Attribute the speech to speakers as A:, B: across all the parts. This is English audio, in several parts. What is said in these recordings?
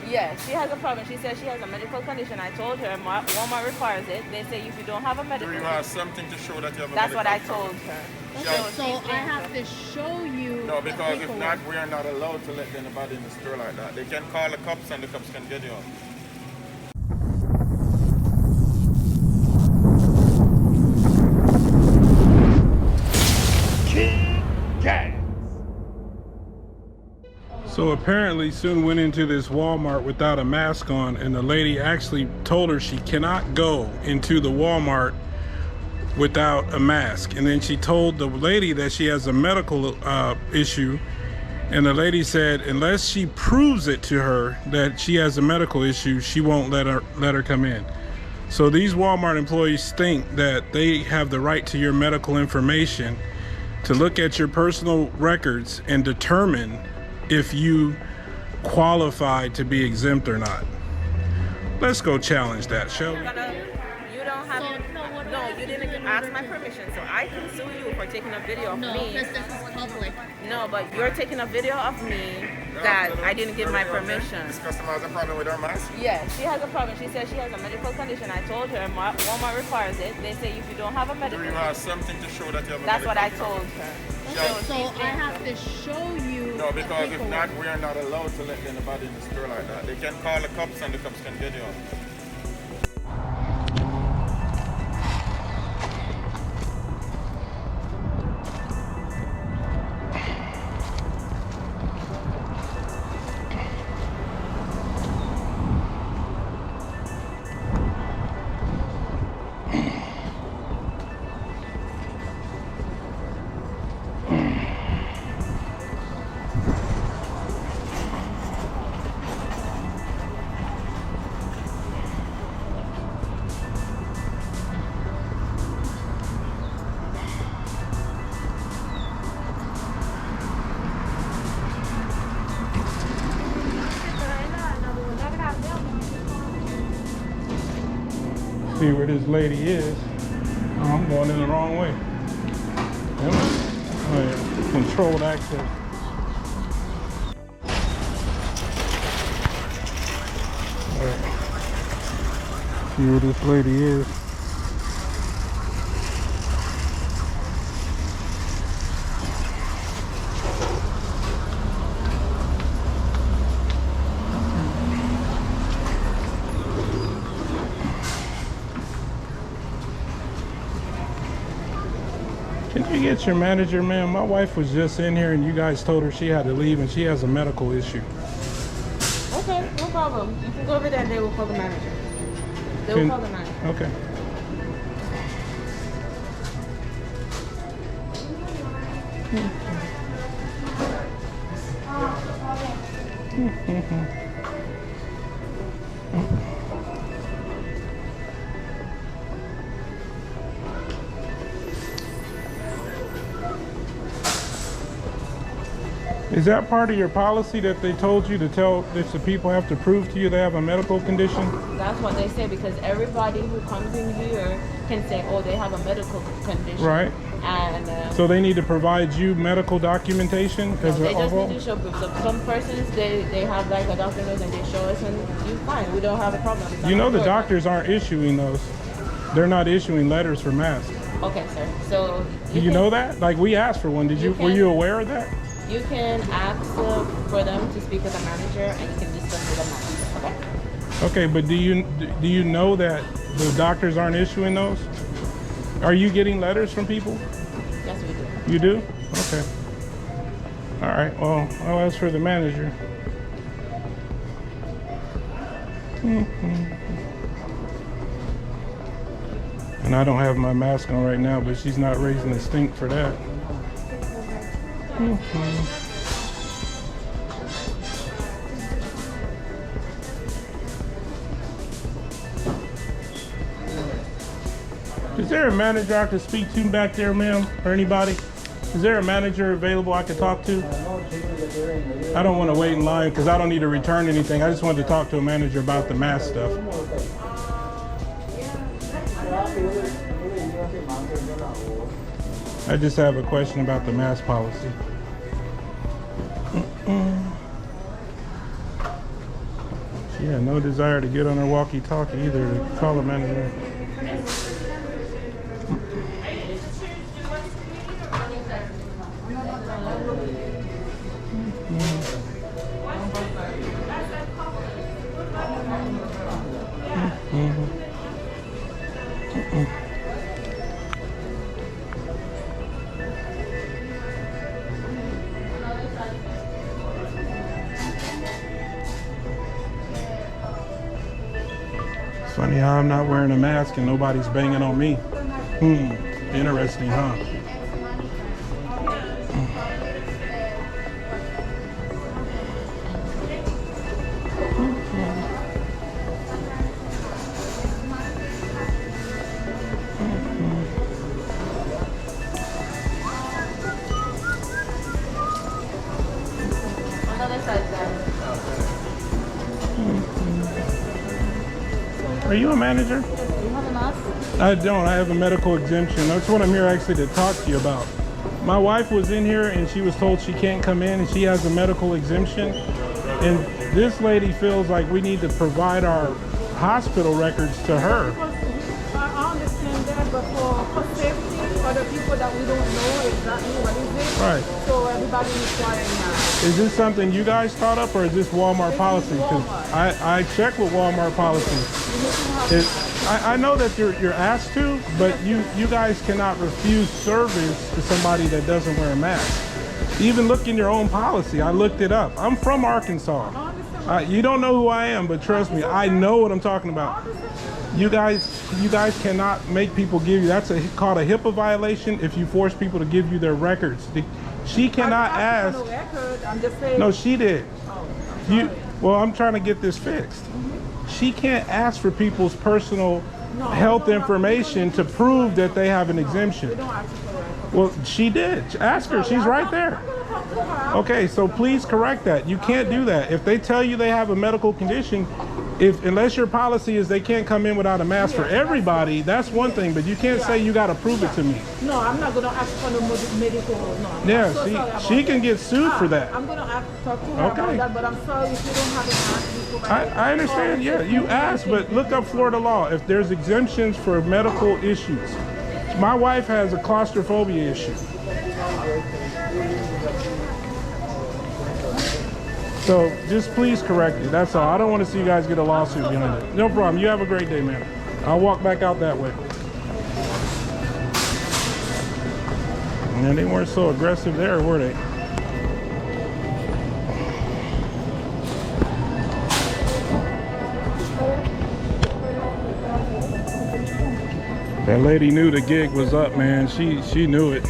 A: Yes, she has a problem. She says she has a medical condition. I told her Walmart requires it. They say if you don't have a medical,
B: Do you have something to show that you have a
A: that's what I
B: medical
A: told
B: condition?
A: her.
B: Yeah.
C: So I have to show you.
B: No,
C: the
B: because if not,
C: paperwork.
B: we are not allowed to let anybody in the store like that. They can call the cops and the cops can get you out.
D: So apparently Sun went into this Walmart without a mask on, and the lady actually told her she cannot go into the Walmart without a mask. And then she told the lady that she has a medical issue, and the lady said unless she proves it to her that she has a medical issue, she won't let her come in. So these Walmart employees think that they have the right to your medical information, to look at your personal records and determine if you qualify to be exempt or not. Let's go challenge that, shall we?
A: You don't have no, you didn't ask my permission, so I can sue you for taking a video of
C: No,
A: me.
C: because this is public.
A: No, but you're taking a video of me that I didn't give my permission.
B: This customer has a problem with her mask?
A: Yes, she has a problem. She says she has a medical condition. I told her Walmart requires it. They say if you don't have a
B: Do
A: medical,
B: you have something to show that you have a
A: that's
B: medical
A: what I
B: condition?
A: told her.
C: So I have to show you.
B: No,
C: the
B: because if
C: paperwork.
B: not, we are not allowed to let anybody in the store like that. They can call the cops and the cops can get you out.
D: See where this lady is. Oh, I'm going in the wrong way. Oh, yeah. Controlled access. All right. See where this lady is. Can you get your manager, ma'am? My wife was just in here and you guys told her she had to leave and she has a medical issue.
A: Okay, no problem. You can go over there and they will call the manager. They will call the manager.
D: Okay. Is that part of your policy that they told you to tell if the people have to prove to you they have a medical condition?
A: That's what they say because everybody who comes in here can say, oh, they have a medical condition.
D: Right.
A: And
D: So they need to provide you medical documentation?
A: they just need to show proof. So some persons, they have like a doctor note and they show us and you're fine. We don't have a problem.
D: You know the doctors aren't issuing those. They're not issuing letters for masks.
A: Okay, sir. So
D: Do you know that? Like we asked for one. Did you? Were you aware of that?
A: You can ask for them to speak with the manager and you can discuss with the manager, okay?
D: Okay, but do you know that the doctors aren't issuing those? Are you getting letters from people?
A: Yes, we do.
D: You do? Okay. All right, well, I'll ask for the manager. And I don't have my mask on right now, but she's not raising a stink for that. Is there a manager I could speak to back there, ma'am, or anybody? Is there a manager available I could talk to? I don't want to wait in line because I don't need to return anything. I just wanted to talk to a manager about the mask stuff. I just have a question about the mask policy. Yeah, no desire to get on her walkie-talkie either to call a manager. Funny how I'm not wearing a mask and nobody's banging on me. Interesting, huh?
A: Another side there.
D: Are you a manager?
A: You have a mask?
D: I don't. I have a medical exemption. That's what I'm here actually to talk to you about. My wife was in here and she was told she can't come in and she has a medical exemption. And this lady feels like we need to provide our hospital records to her.
E: I understand that, but for safety, for the people that we don't know exactly what is it,
D: Right.
E: so everybody is requiring that.
D: Is this something you guys thought up or is this Walmart policy? Because I checked with Walmart policy. I know that you're asked to, but you guys cannot refuse service to somebody that doesn't wear a mask. Even look in your own policy. I looked it up. I'm from Arkansas. You don't know who I am, but trust me, I know what I'm talking about. You guys cannot make people give you. That's called a HIPAA violation if you force people to give you their records. She cannot ask.
E: I'm just saying.
D: No, she did. Well, I'm trying to get this fixed. She can't ask for people's personal health information to prove that they have an exemption. Well, she did. Ask her. She's right there. Okay, so please correct that. You can't do that. If they tell you they have a medical condition, unless your policy is they can't come in without a mask for everybody, that's one thing, but you can't say you got to prove it to me.
E: No, I'm not going to ask for the medical. No.
D: Yeah, she can get sued for that.
E: I'm going to talk to her about that, but I'm sorry if you don't have an mask.
D: I understand, yeah, you asked, but look up Florida law. If there's exemptions for medical issues. My wife has a claustrophobia issue. So just please correct it. That's all. I don't want to see you guys get a lawsuit behind it. No problem. You have a great day, man. I'll walk back out that way. And they weren't so aggressive there, were they? That lady knew the gig was up, man. She knew it.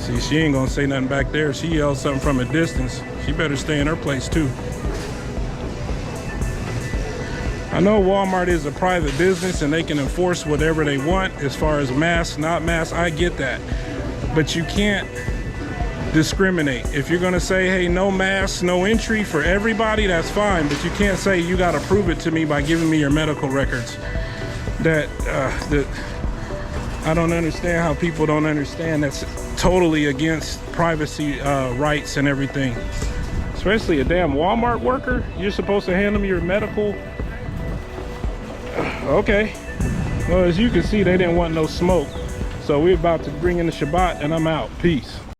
D: See, she ain't gonna say nothing back there. She yelled something from a distance. She better stay in her place too. I know Walmart is a private business and they can enforce whatever they want as far as masks, not masks. I get that. But you can't discriminate. If you're gonna say, hey, no masks, no entry for everybody, that's fine. But you can't say you gotta prove it to me by giving me your medical records. That I don't understand how people don't understand. That's totally against privacy rights and everything. Especially a damn Walmart worker. You're supposed to hand them your medical. Okay. Well, as you can see, they didn't want no smoke. So we're about to bring in the Shabbat and I'm out. Peace.